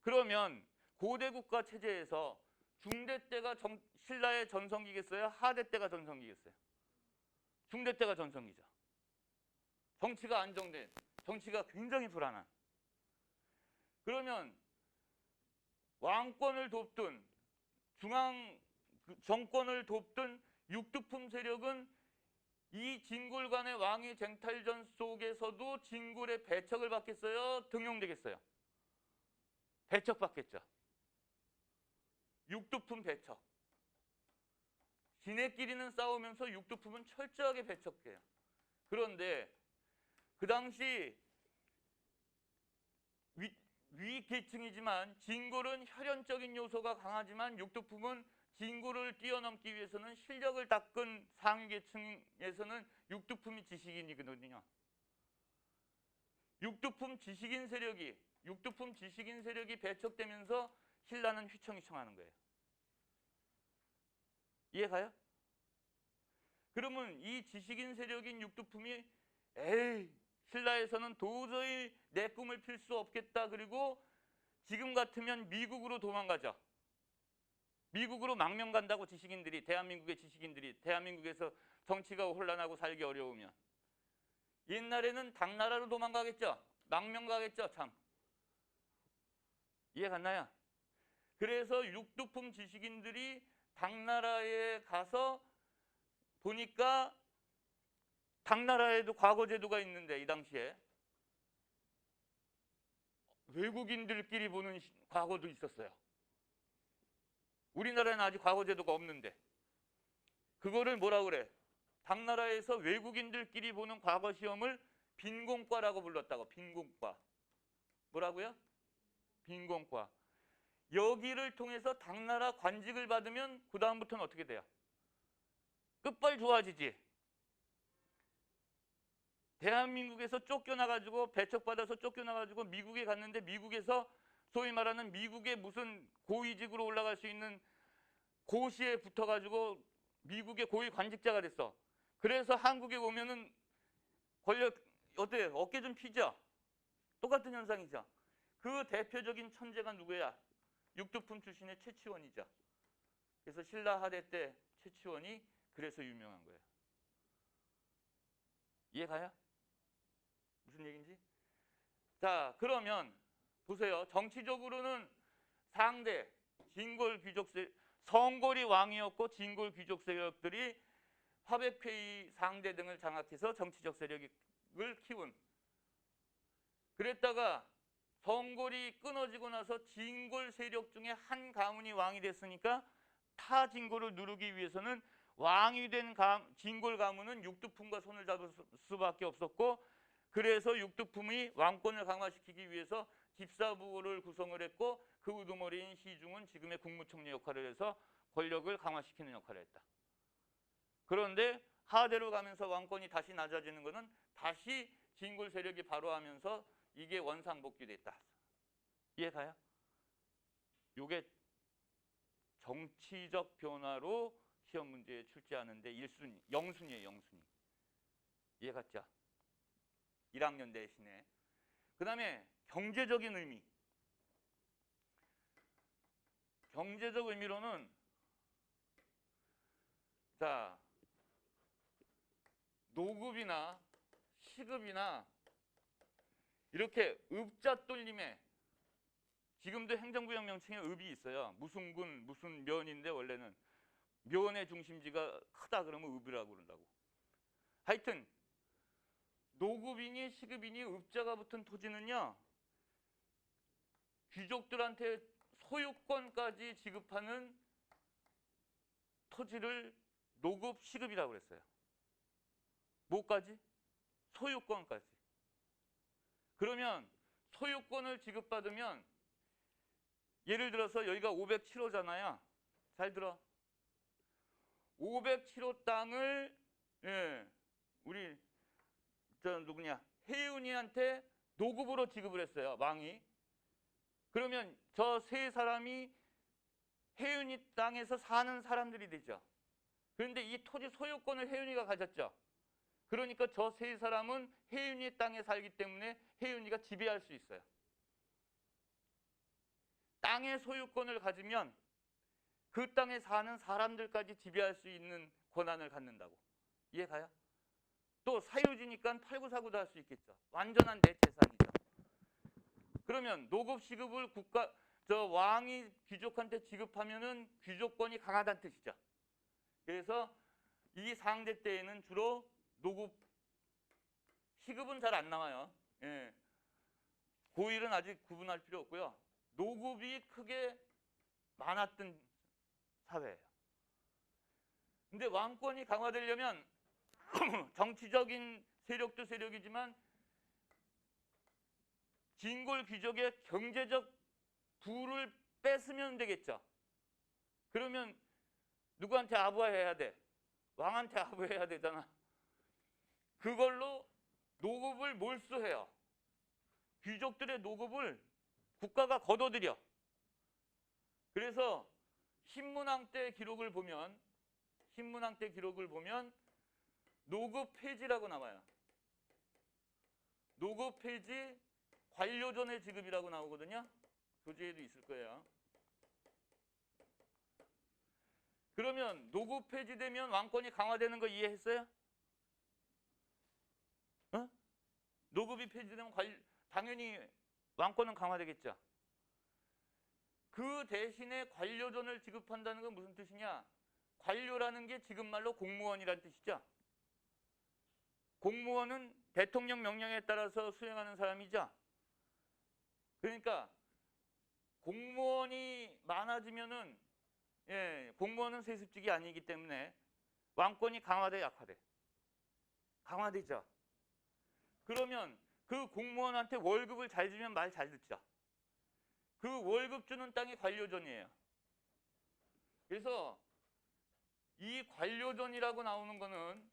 그러면 고대 국가 체제에서 중대 때가 신라의 전성기겠어요? 하대 때가 전성기겠어요? 중대 때가 전성기죠. 정치가 안정된, 정치가 굉장히 불안한. 그러면 왕권을 돕든 중앙 정권을 돕든 육두품 세력은 이 진골 간의 왕위 쟁탈전 속에서도 진골의 배척을 받겠어요? 등용되겠어요? 배척받겠죠. 육두품 배척. 지네끼리는 싸우면서 육두품은 철저하게 배척해요. 그런데 그 당시 위 계층이지만 진골은 혈연적인 요소가 강하지만 육두품은 진골을 뛰어넘기 위해서는 실력을 닦은 상위 계층에서는 육두품이 지식인이거든요. 육두품 지식인 세력이 배척되면서 신라는 휘청휘청하는 거예요. 이해가요? 그러면 이 지식인 세력인 육두품이 에이, 신라에서는 도저히 내 꿈을 필 수 없겠다. 그리고 지금 같으면 미국으로 도망가자. 미국으로 망명 간다고 지식인들이, 대한민국의 지식인들이 대한민국에서 정치가 혼란하고 살기 어려우면. 옛날에는 당나라로 도망가겠죠. 망명 가겠죠. 참. 이해 갔나요? 그래서 육두품 지식인들이 당나라에 가서 보니까 당나라에도 과거제도가 있는데 이 당시에 외국인들끼리 보는 과거도 있었어요. 우리나라에는 아직 과거제도가 없는데 그거를 뭐라 그래? 당나라에서 외국인들끼리 보는 과거 시험을 빈공과라고 불렀다고. 빈공과. 뭐라고요? 빈공과. 여기를 통해서 당나라 관직을 받으면 그 다음부터는 어떻게 돼요? 끝발 좋아지지. 대한민국에서 쫓겨나가지고 배척받아서 쫓겨나가지고 미국에 갔는데 미국에서 소위 말하는 미국의 무슨 고위직으로 올라갈 수 있는 고시에 붙어가지고 미국의 고위 관직자가 됐어. 그래서 한국에 오면은 권력 어때요? 어깨 좀 피죠? 똑같은 현상이죠. 그 대표적인 천재가 누구야? 육두품 출신의 최치원이죠. 그래서 신라 하대 때 최치원이 그래서 유명한 거예요. 이해가요? 무슨 얘기인지? 자, 그러면 보세요. 정치적으로는 상대 진골 귀족 성골이 왕이었고 진골 귀족 세력들이 화백회의 상대 등을 장악해서 정치적 세력을 키운. 그랬다가 성골이 끊어지고 나서 진골 세력 중에 한 가문이 왕이 됐으니까 타 진골을 누르기 위해서는 왕이 된 진골 가문은 육두품과 손을 잡을 수밖에 없었고, 그래서 육두품이 왕권을 강화시키기 위해서 집사부를 구성을 했고, 그 우두머리인 시중은 지금의 국무총리 역할을 해서 권력을 강화시키는 역할을 했다. 그런데 하대로 가면서 왕권이 다시 낮아지는 것은 다시 진골 세력이 발호하면서 이게 원상복귀됐다. 이해가요? 이게 정치적 변화로 시험 문제에 출제하는데 1순위, 0순위예요. 0순위. 이해갔죠? 1학년 대신에. 그 다음에 경제적인 의미. 경제적 의미로는 자, 노급이나 시급이나 이렇게 읍자 똘림에 지금도 행정구역 명칭에 읍이 있어요. 무슨 군, 무슨 면인데 원래는 면의 중심지가 크다 그러면 읍이라고 그런다고. 하여튼 노급이니 시급이니 읍자가 붙은 토지는요, 귀족들한테 소유권까지 지급하는 토지를 노급, 시급이라고 그랬어요. 뭐까지? 소유권까지. 그러면 소유권을 지급받으면 예를 들어서 여기가 507호잖아요. 잘 들어. 507호 땅을 우리 저 누구냐? 혜윤이한테 노급으로 지급을 했어요. 왕이. 그러면 저 세 사람이 혜윤이 땅에서 사는 사람들이 되죠. 그런데 이 토지 소유권을 혜윤이가 가졌죠. 그러니까 저 세 사람은 혜윤이 땅에 살기 때문에 혜윤이가 지배할 수 있어요. 왕의 소유권을 가지면 그 땅에 사는 사람들까지 지배할 수 있는 권한을 갖는다고. 이해가요? 또 사유지니까 팔고 사고도 할 수 있겠죠. 완전한 내 재산이죠. 그러면 노급 시급을 왕이 귀족한테 지급하면은 귀족권이 강하다는 뜻이죠. 그래서 이 상제 때에는 주로 노급 시급은 잘 안 나와요. 예. 고일은 아직 구분할 필요 없고요. 노급이 크게 많았던 사회예요. 근데 왕권이 강화되려면 정치적인 세력도 세력이지만 진골 귀족의 경제적 부를 뺏으면 되겠죠. 그러면 누구한테 아부해야 돼? 왕한테 아부해야 되잖아. 그걸로 노급을 몰수해요. 귀족들의 노급을 국가가 걷어들여. 그래서 신문왕 때 기록을 보면 노급 폐지라고 나와요. 노급 폐지 관료전의 지급이라고 나오거든요. 교재에도 있을 거예요. 그러면 노급 폐지되면 왕권이 강화되는 거 이해했어요? 어? 노급이 폐지되면 당연히 왕권은 강화되겠죠. 그 대신에 관료전을 지급한다는 건 무슨 뜻이냐? 관료라는 게 지금 말로 공무원이라는 뜻이죠. 공무원은 대통령 명령에 따라서 수행하는 사람이죠. 그러니까 공무원이 많아지면은 공무원은 세습직이 아니기 때문에 왕권이 강화돼 약화돼? 강화되죠. 그러면 그 공무원한테 월급을 잘 주면 말 잘 듣죠. 그 월급 주는 땅이 관료전이에요. 그래서 이 관료전이라고 나오는 거는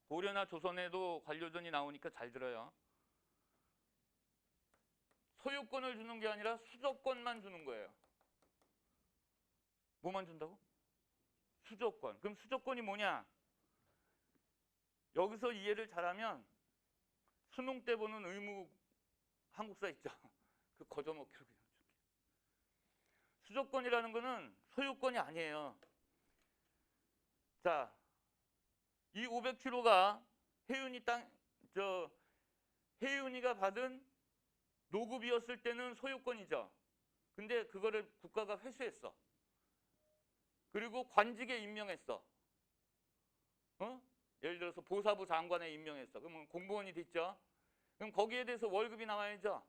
고려나 조선에도 관료전이 나오니까 잘 들어요. 소유권을 주는 게 아니라 수조권만 주는 거예요. 뭐만 준다고? 수조권. 그럼 수조권이 뭐냐? 여기서 이해를 잘하면 수능 때 보는 의무 한국사 있죠. 그 거저먹기로 그냥 줄게. 수조권이라는 거는 소유권이 아니에요. 자, 이 500kg가 혜윤이가 받은 노급이었을 때는 소유권이죠. 근데 그거를 국가가 회수했어. 그리고 관직에 임명했어. 예를 들어서 보사부 장관에 임명했어. 그러면 공무원이 됐죠. 그럼 거기에 대해서 월급이 나와야죠.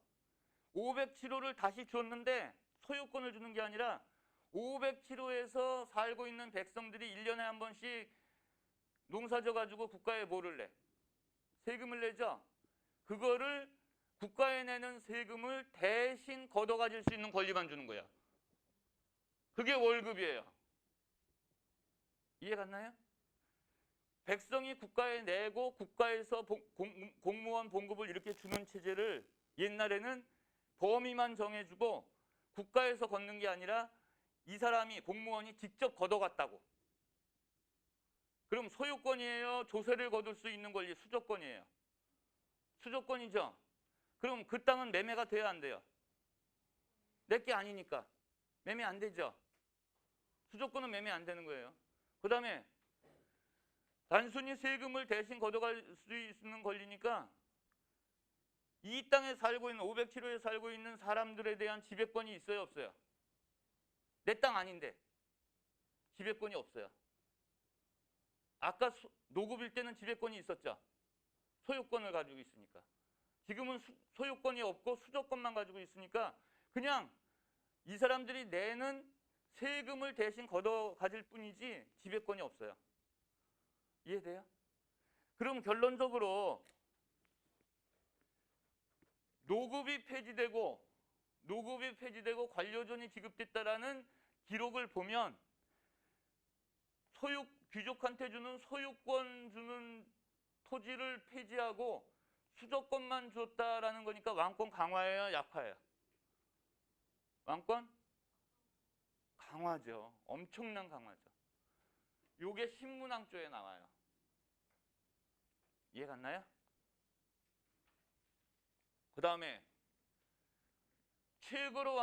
500kg를 다시 줬는데 소유권을 주는 게 아니라 500kg에서 살고 있는 백성들이 1년에 한 번씩 농사져 가지고 국가에 뭐를 내? 세금을 내죠. 그거를 국가에 내는 세금을 대신 걷어가질 수 있는 권리만 주는 거야. 그게 월급이에요. 이해 갔나요? 백성이 국가에 내고 국가에서 공무원 봉급을 이렇게 주는 체제를 옛날에는 범위만 정해주고 국가에서 걷는 게 아니라 이 사람이 공무원이 직접 걷어갔다고. 그럼 소유권이에요? 조세를 거둘 수 있는 권리 수조권이에요. 수조권이죠. 그럼 그 땅은 매매가 돼야 안 돼요? 내게 아니니까 매매 안 되죠. 수조권은 매매 안 되는 거예요. 그 다음에 단순히 세금을 대신 걷어갈 수 있는 권리니까 이 땅에 살고 있는 500km에 살고 있는 사람들에 대한 지배권이 있어요, 없어요? 내 땅 아닌데 지배권이 없어요. 아까 노급일 때는 지배권이 있었죠. 소유권을 가지고 있으니까. 지금은 소유권이 없고 수조권만 가지고 있으니까 그냥 이 사람들이 내는 세금을 대신 걷어 가질 뿐이지 지배권이 없어요. 이해돼요? 그럼 결론적으로 노급이 폐지되고 관료전이 지급됐다라는 기록을 보면 귀족한테 주는 소유권 주는 토지를 폐지하고 수조권만 줬다라는 거니까 왕권 강화예요, 약화예요? 왕권? 강화죠. 엄청난 강화죠. 요게 신문왕조에 나와요. 이해 갔나요? 그 다음에 최고로